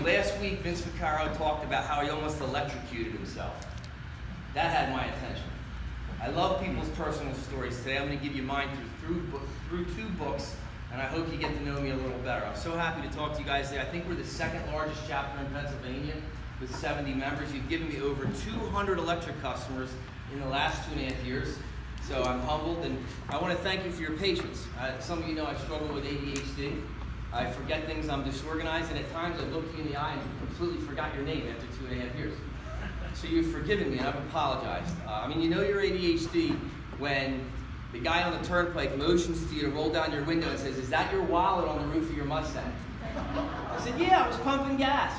Last week, Vince Ficarro talked about how he almost electrocuted himself. That had my attention. I love people's personal stories. Today I'm going to give you mine through two books, and I hope you get to know me a little better. I'm so happy to talk to you guys today. I think we're the second largest chapter in Pennsylvania with 70 members. You've given me over 200 electric customers in the last 2.5 years. So I'm humbled, and I want to thank you for your patience. Some of you know I struggle with ADHD. I forget things, I'm disorganized, and at times I look you in the eye and completely forgot your name after 2.5 years. So you've forgiven me, and I've apologized. You know you're ADHD when the guy on the turnpike motions to you to roll down your window and says, "Is that your wallet on the roof of your Mustang?" I said, "Yeah, I was pumping gas.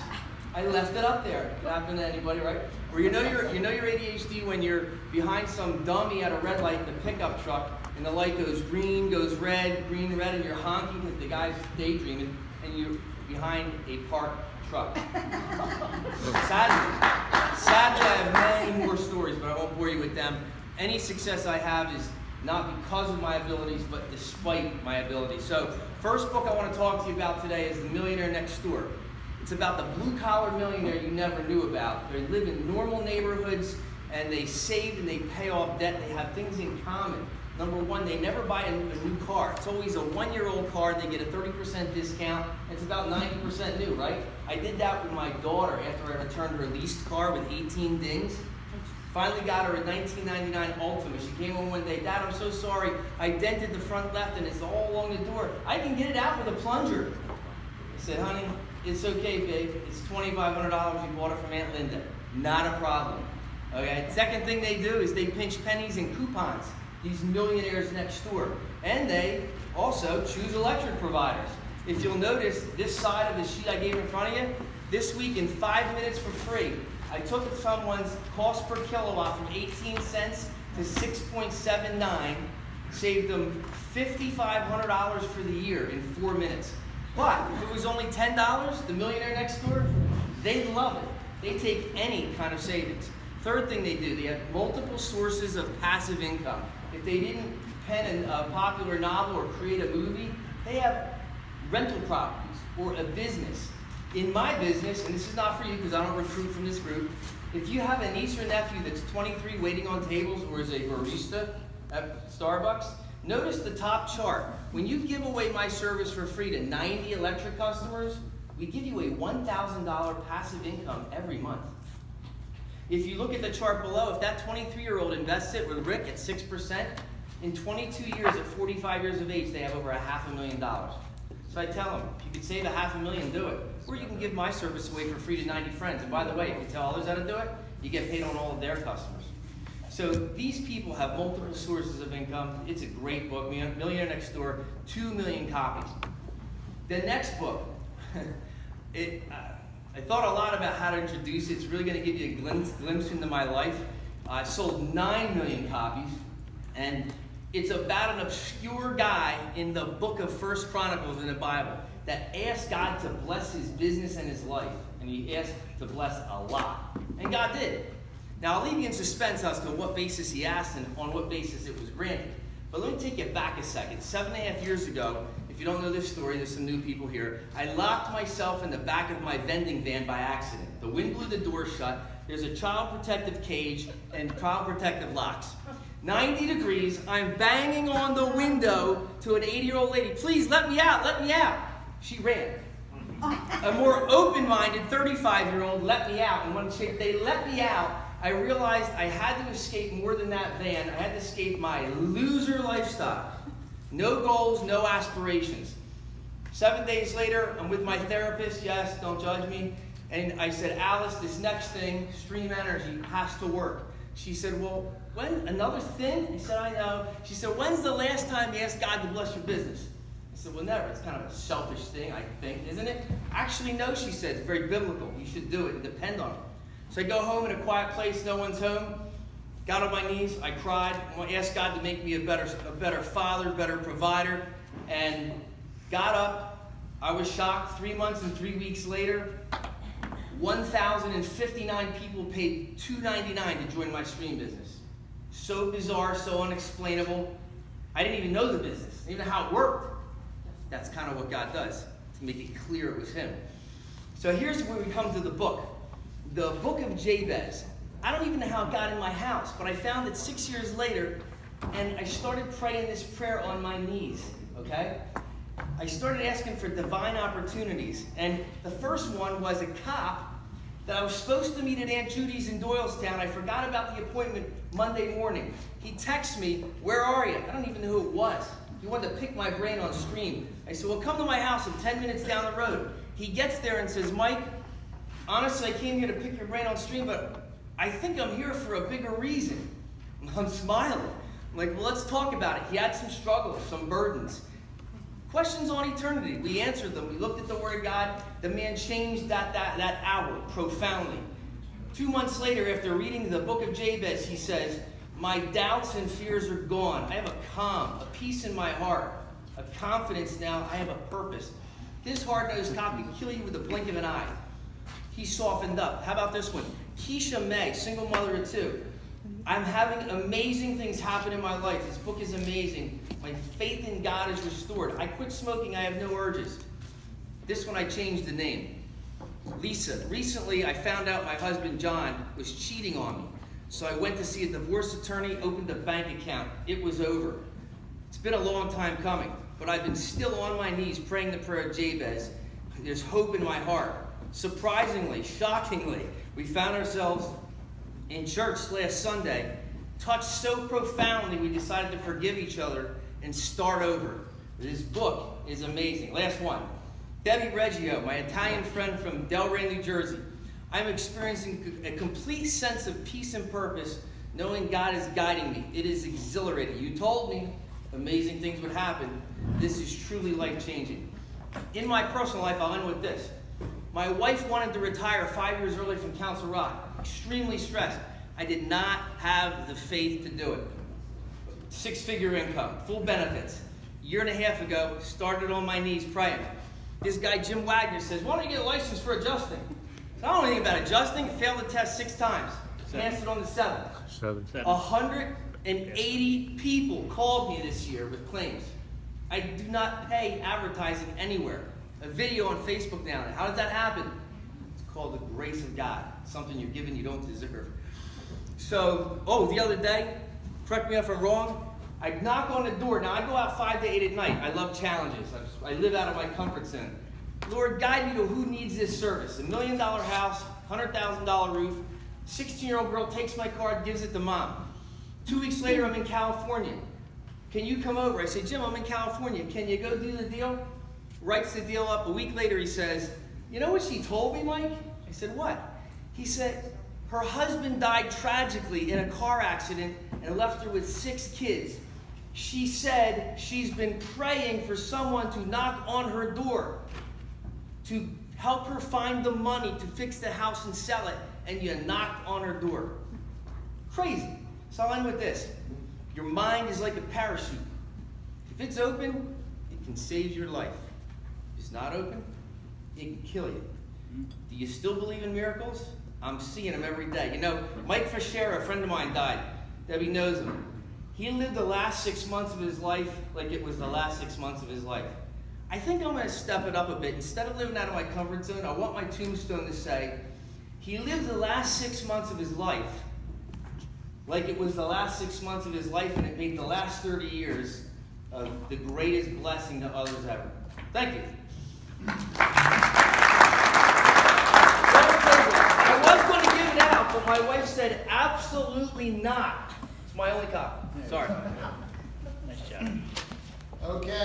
I left it up there." It happened to anybody, right? Or you know you're ADHD when you're behind some dummy at a red light in the pickup truck, and the light goes green, goes red, green, red, and you're honking because the guy's daydreaming, and you're behind a parked truck. Sadly, I have many more stories, but I won't bore you with them. Any success I have is not because of my abilities, but despite my abilities. So, first book I want to talk to you about today is The Millionaire Next Door. It's about the blue-collar millionaire you never knew about. They live in normal neighborhoods, and they save and they pay off debt. They have things in common. Number one, they never buy a new car. It's always a one-year-old car. They get a 30% discount. It's about 90% new, right? I did that with my daughter after I returned her leased car with 18 dings. Finally got her a 1999 Ultima. She came home one day, "Dad, I'm so sorry. I dented the front left and it's all along the door. I can get it out with a plunger." I said, "Honey, it's okay, babe. It's $2,500. You bought it from Aunt Linda. Not a problem." Okay. Second thing they do is they pinch pennies and coupons. These millionaires next door. And they also choose electric providers. If you'll notice, this side of the sheet I gave in front of you, this week in 5 minutes for free, I took someone's cost per kilowatt from 18 cents to 6.79, saved them $5,500 for the year in 4 minutes. But if it was only $10, the millionaire next door, they love it. They take any kind of savings. Third thing they do, they have multiple sources of passive income. If they didn't pen a popular novel or create a movie, they have rental properties or a business. In my business, and this is not for you because I don't recruit from this group, if you have a niece or nephew that's 23 waiting on tables or is a barista at Starbucks, notice the top chart. When you give away my service for free to 90 electric customers, we give you a $1,000 passive income every month. If you look at the chart below, if that 23-year-old invests it with Rick at 6%, in 22 years at 45 years of age, they have over $500,000. So I tell them, if you could save $500,000, do it. Or you can give my service away for free to 90 friends. And by the way, if you tell others how to do it, you get paid on all of their customers. So these people have multiple sources of income. It's a great book, Millionaire Next Door, 2 million copies. The next book, I thought a lot about how to introduce it. It's really going to give you a glimpse into my life. I sold 9 million copies, and it's about an obscure guy in the book of 1 Chronicles in the Bible that asked God to bless his business and his life, and he asked to bless a lot, and God did. Now, I'll leave you in suspense as to what basis he asked and on what basis it was granted. But let me take you back a second. 7.5 years ago, if you don't know this story, there's some new people here, I locked myself in the back of my vending van by accident. The wind blew the door shut. There's a child protective cage and child protective locks. 90 degrees, I'm banging on the window to an 80-year-old lady. "Please, let me out, let me out." She ran. A more open-minded 35-year-old let me out. And when they let me out, I realized I had to escape more than that van. I had to escape my loser lifestyle. No goals, no aspirations. 7 days later, I'm with my therapist. Yes, don't judge me. And I said, "Alice, this next thing, stream energy, has to work." She said, "Well, when? Another thing?" I said, "I know." She said, "When's the last time you asked God to bless your business?" I said, "Well, never. It's kind of a selfish thing, I think, isn't it?" "Actually, no," she said. "It's very biblical. You should do it and depend on it." So I go home in a quiet place, no one's home. Got on my knees, I cried. I asked God to make me a better father, better provider, and got up. I was shocked. 3 months and 3 weeks later, 1,059 people paid $2.99 to join my stream business. So bizarre, so unexplainable. I didn't even know the business. I didn't even know how it worked. That's kind of what God does, to make it clear it was him. So here's where we come to the book. The book of Jabaz. I don't even know how it got in my house, but I found it 6 years later, and I started praying this prayer on my knees, okay? I started asking for divine opportunities, and the first one was a cop that I was supposed to meet at Aunt Judy's in Doylestown. I forgot about the appointment Monday morning. He texts me, "Where are you?" I don't even know who it was. He wanted to pick my brain on stream. I said, "Well, come to my house. I'm 10 minutes down the road." He gets there and says, "Mike, honestly, I came here to pick your brain on stream, but I think I'm here for a bigger reason." I'm smiling. I'm like, "Well, let's talk about it." He had some struggles, some burdens. Questions on eternity. We answered them. We looked at the Word of God. The man changed that hour profoundly. 2 months later, after reading the book of Jabez, he says, "My doubts and fears are gone. I have a calm, a peace in my heart, a confidence now. I have a purpose." His hard-nosed cop could kill you with a blink of an eye. He softened up. How about this one? Keisha May, single mother of 2. "I'm having amazing things happen in my life. This book is amazing. My faith in God is restored. I quit smoking. I have no urges." This one I changed the name. Lisa, "Recently I found out my husband John was cheating on me. So I went to see a divorce attorney, opened a bank account. It was over. It's been a long time coming, but I've been still on my knees praying the prayer of Jabez. There's hope in my heart." Surprisingly, shockingly, we found ourselves in church last Sunday, touched so profoundly we decided to forgive each other and start over. This book is amazing. Last one. Debbie Reggio, my Italian friend from Delray, New Jersey. "I'm experiencing a complete sense of peace and purpose, knowing God is guiding me. It is exhilarating. You told me amazing things would happen. This is truly life-changing." In my personal life, I'll end with this. My wife wanted to retire 5 years early from Council Rock. Extremely stressed. I did not have the faith to do it. 6-figure income, full benefits. A year and a half ago, started on my knees praying. This guy, Jim Wagner, says, "Why don't you get a license for adjusting?" So I don't know anything about adjusting. Failed the test 6 times. Passed it on the 7th. 180 people called me this year with claims. I do not pay advertising anywhere. A video on Facebook now. How did that happen? It's called the grace of God. Something you're given you don't deserve. So, the other day, correct me if I'm wrong, I knock on the door. Now, I go out 5 to 8 at night. I love challenges. I live out of my comfort zone. "Lord, guide me to who needs this service." $1 million house, $100,000 roof. 16-year-old girl takes my card, gives it to mom. 2 weeks later, I'm in California. "Can you come over?" I say, "Jim, I'm in California. Can you go do the deal?" Writes the deal up. A week later, he says, "You know what she told me, Mike?" I said, "What?" He said, her husband died tragically in a car accident and left her with 6 kids. She said she's been praying for someone to knock on her door to help her find the money to fix the house and sell it, and you knocked on her door." Crazy. So I'll end with this. Your mind is like a parachute. If it's open, it can save your life. If it's not open, it can kill you. Do you still believe in miracles? I'm seeing them every day. You know, Mike Fischera, a friend of mine, died. Debbie knows him. He lived the last 6 months of his life like it was the last 6 months of his life. I think I'm going to step it up a bit. Instead of living out of my comfort zone, I want my tombstone to say, he lived the last 6 months of his life like it was the last 6 months of his life, and it made the last 30 years the greatest blessing to others ever. Thank you. I was going to give it out, but my wife said, "Absolutely not." It's my only copy. Sorry. Nice job. Okay.